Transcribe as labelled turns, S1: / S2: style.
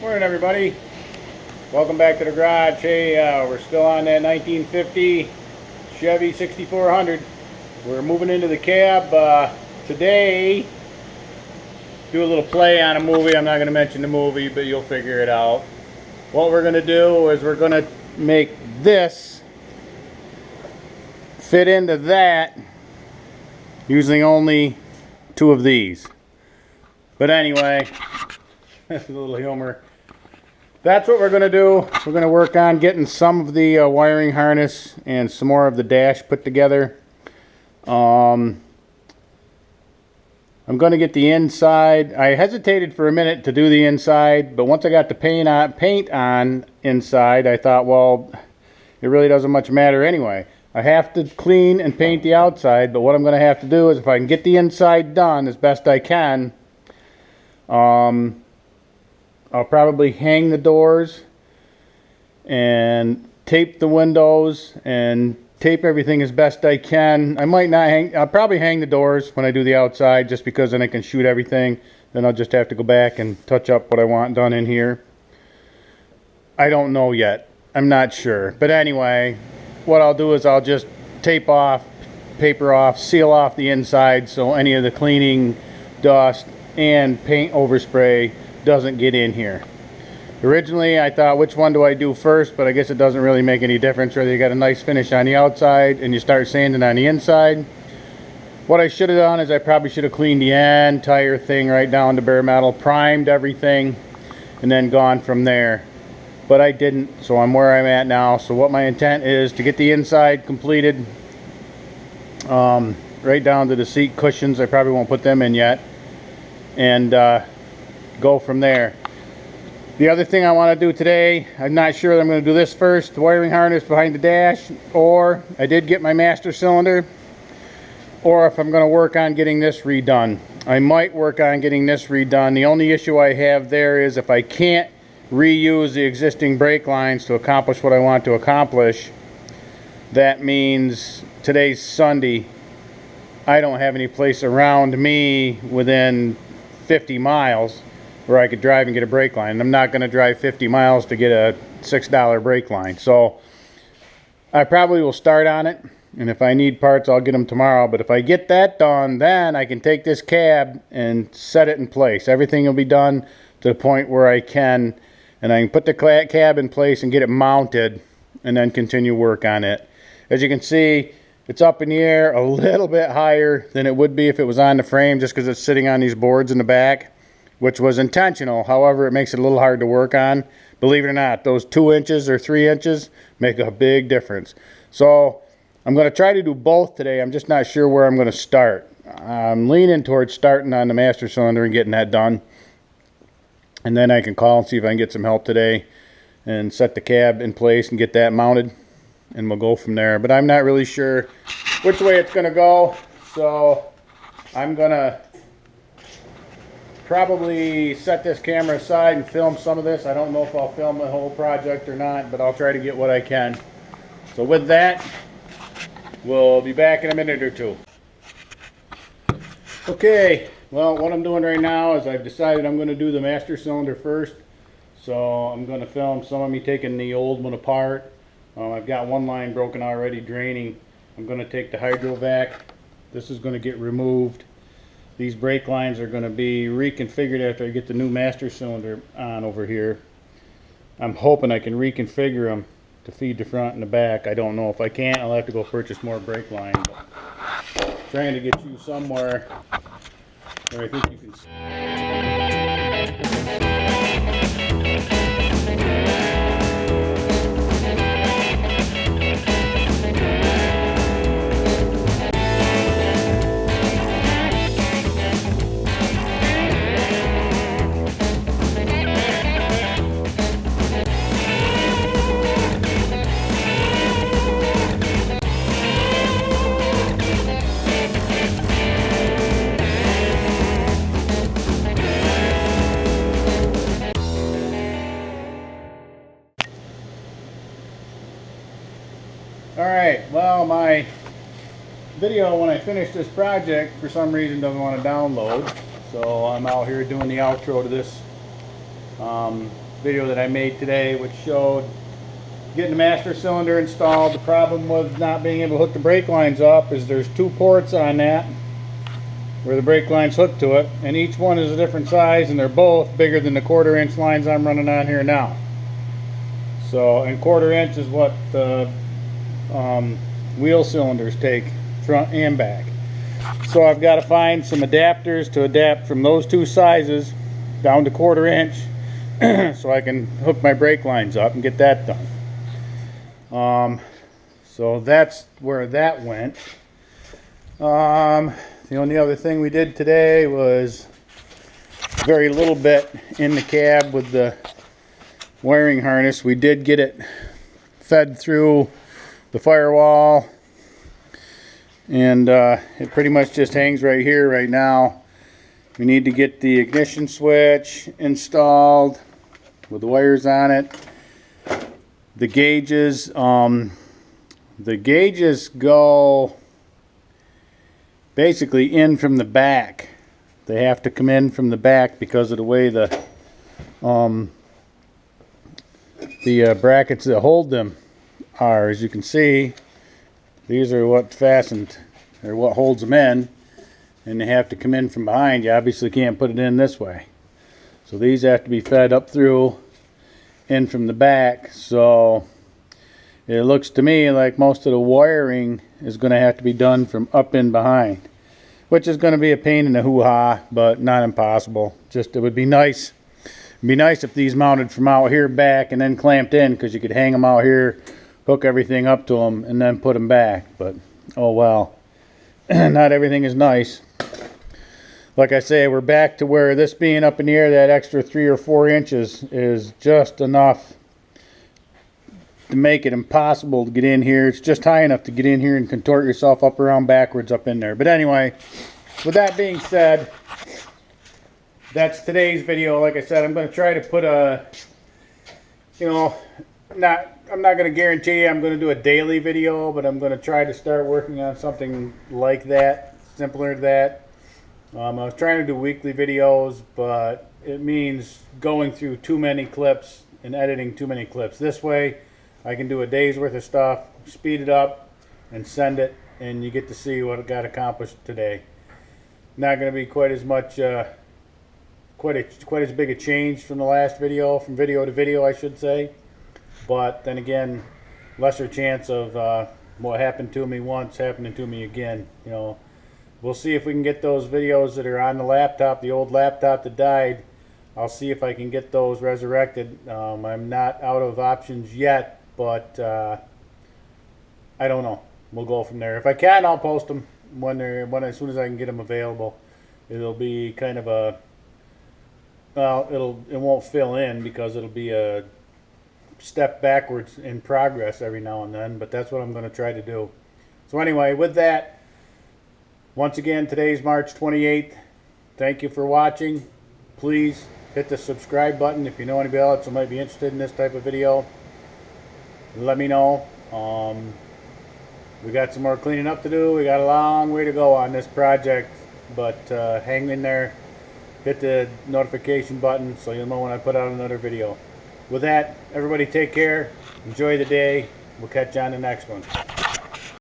S1: Morning, everybody. Welcome back to the garage. Hey, we're still on that 1950 Chevy 6400. We're moving into the cab today. Do a little play on a movie. I'm not going to mention the movie, but you'll figure it out. What we're going to do is we're going to make this fit into that using only two of these. But anyway, that's a little humor. That's what we're going to do. We're going to work on getting some of the wiring harness and some more of the dash put together. I'm going to get the inside. I hesitated for a minute to do the inside, but once I got the paint on inside, I thought, well, it really doesn't much matter anyway. I have to clean and paint the outside, but what I'm going to have to do is if I can get the inside done as best I can, I'll probably hang the doors and tape the windows and tape everything as best I can. I might not hang, I'll probably hang the doors when I do the outside just because then I can shoot everything. Then I'll just have to go back and touch up what I want done in here. I don't know yet. I'm not sure. But anyway, what I'll do is I'll just tape off, paper off, seal off the inside so any of the cleaning, dust, and paint overspray doesn't get in here. Originally I thought, which one do I do first, but I guess it doesn't really make any difference whether you got a nice finish on the outside and you start sanding on the inside. What I should have done is I probably should have cleaned the entire thing right down to bare metal, primed everything, and then gone from there. But I didn't, so I'm where I'm at now. So what my intent is to get the inside completed, right down to the seat cushions. I probably won't put them in yet, and go from there. The other thing I want to do today, I'm not sure that I'm going to do this first, the wiring harness behind the dash, or I did get my master cylinder, or if I'm going to work on getting this redone. I might work on getting this redone. The only issue I have there is if I can't reuse the existing brake lines to accomplish what I want to accomplish, that means today's Sunday. I don't have any place around me within 50 miles where I could drive and get a brake line. And I'm not going to drive 50 miles to get a $6 brake line. So I probably will start on it. And if I need parts, I'll get them tomorrow. But if I get that done, then I can take this cab and set it in place. Everything will be done to the point where I can. And I can put the cab in place and get it mounted and then continue work on it. As you can see, it's up in the air a little bit higher than it would be if it was on the frame, just because it's sitting on these boards in the back, which was intentional. However, it makes it a little hard to work on. Believe it or not, those 2 inches or 3 inches make a big difference. So I'm going to try to do both today. I'm just not sure where I'm going to start. I'm leaning towards starting on the master cylinder and getting that done. And then I can call and see if I can get some help today and set the cab in place and get that mounted. And we'll go from there. But I'm not really sure which way it's going to go. So I'm going to probably set this camera aside and film some of this. I don't know if I'll film the whole project or not, but I'll try to get what I can. So with that, we'll be back in a minute or two. Okay, well, what I'm doing right now is I've decided I'm going to do the master cylinder first. So I'm going to film some of me taking the old one apart. I've got one line broken already, draining. I'm going to take the hydro vac. This is going to get removed. These brake lines are going to be reconfigured after I get the new master cylinder on over here. I'm hoping I can reconfigure them to feed the front and the back. I don't know. If I can't, I'll have to go purchase more brake line. But trying to get you somewhere where I think you can see. Alright, well, my video when I finish this project for some reason doesn't want to download, so I'm out here doing the outro to this video that I made today, which showed getting the master cylinder installed. The problem with not being able to hook the brake lines up is there's 2 ports on that where the brake line's hooked to it, and each one is a different size, and they're both bigger than the 1/4 inch lines I'm running on here now. So, and 1/4 inch is what the wheel cylinders take, front and back. So I've got to find some adapters to adapt from those 2 sizes down to 1/4 inch so I can hook my brake lines up and get that done. So that's where that went. The only other thing we did today was very little bit in the cab with the wiring harness. We did get it fed through the firewall, and it pretty much just hangs right here right now. We need to get the ignition switch installed with the wires on it. The gauges go basically in from the back. They have to come in from the back because of the way the brackets that hold them are. As you can see, these are what fastened, or what holds them in, and they have to come in from behind. You obviously can't put it in this way. So these have to be fed up through in from the back. So it looks to me like most of the wiring is going to have to be done from up in behind, which is going to be a pain in the hoo-ha, but not impossible. Just, it would be nice. It'd be nice if these mounted from out here back and then clamped in, because you could hang them out here, hook everything up to them, and then put them back. But oh well. Not everything is nice. Like I say, we're back to where this being up in the air, that extra 3 or 4 inches is just enough to make it impossible to get in here. It's just high enough to get in here and contort yourself up around backwards up in there. But anyway, with that being said, that's today's video. Like I said, I'm going to try to put a, you know, I'm not going to guarantee I'm going to do a daily video, but I'm going to try to start working on something like that, simpler than that. I was trying to do weekly videos, but it means going through too many clips and editing too many clips. This way, I can do a day's worth of stuff, speed it up, and send it, and you get to see what got accomplished today. Not going to be quite as much, quite as big a change from the last video, from video to video, I should say. But then again, lesser chance of what happened to me once happening to me again. You know, we'll see if we can get those videos that are on the laptop, the old laptop that died. I'll see if I can get those resurrected. I'm not out of options yet. But I don't know. We'll go from there. If I can, I'll post them as soon as I can get them available. It'll be kind of a, well, it won't fill in because it'll be a step backwards in progress every now and then. But that's what I'm going to try to do. So anyway, with that, once again, today's March 28th. Thank you for watching. Please hit the subscribe button if you know anybody else who might be interested in this type of video. Let me know. We got some more cleaning up to do. We got a long way to go on this project, but hang in there. Hit the notification button so you'll know when I put out another video. With that, everybody take care. Enjoy the day. We'll catch you on the next one.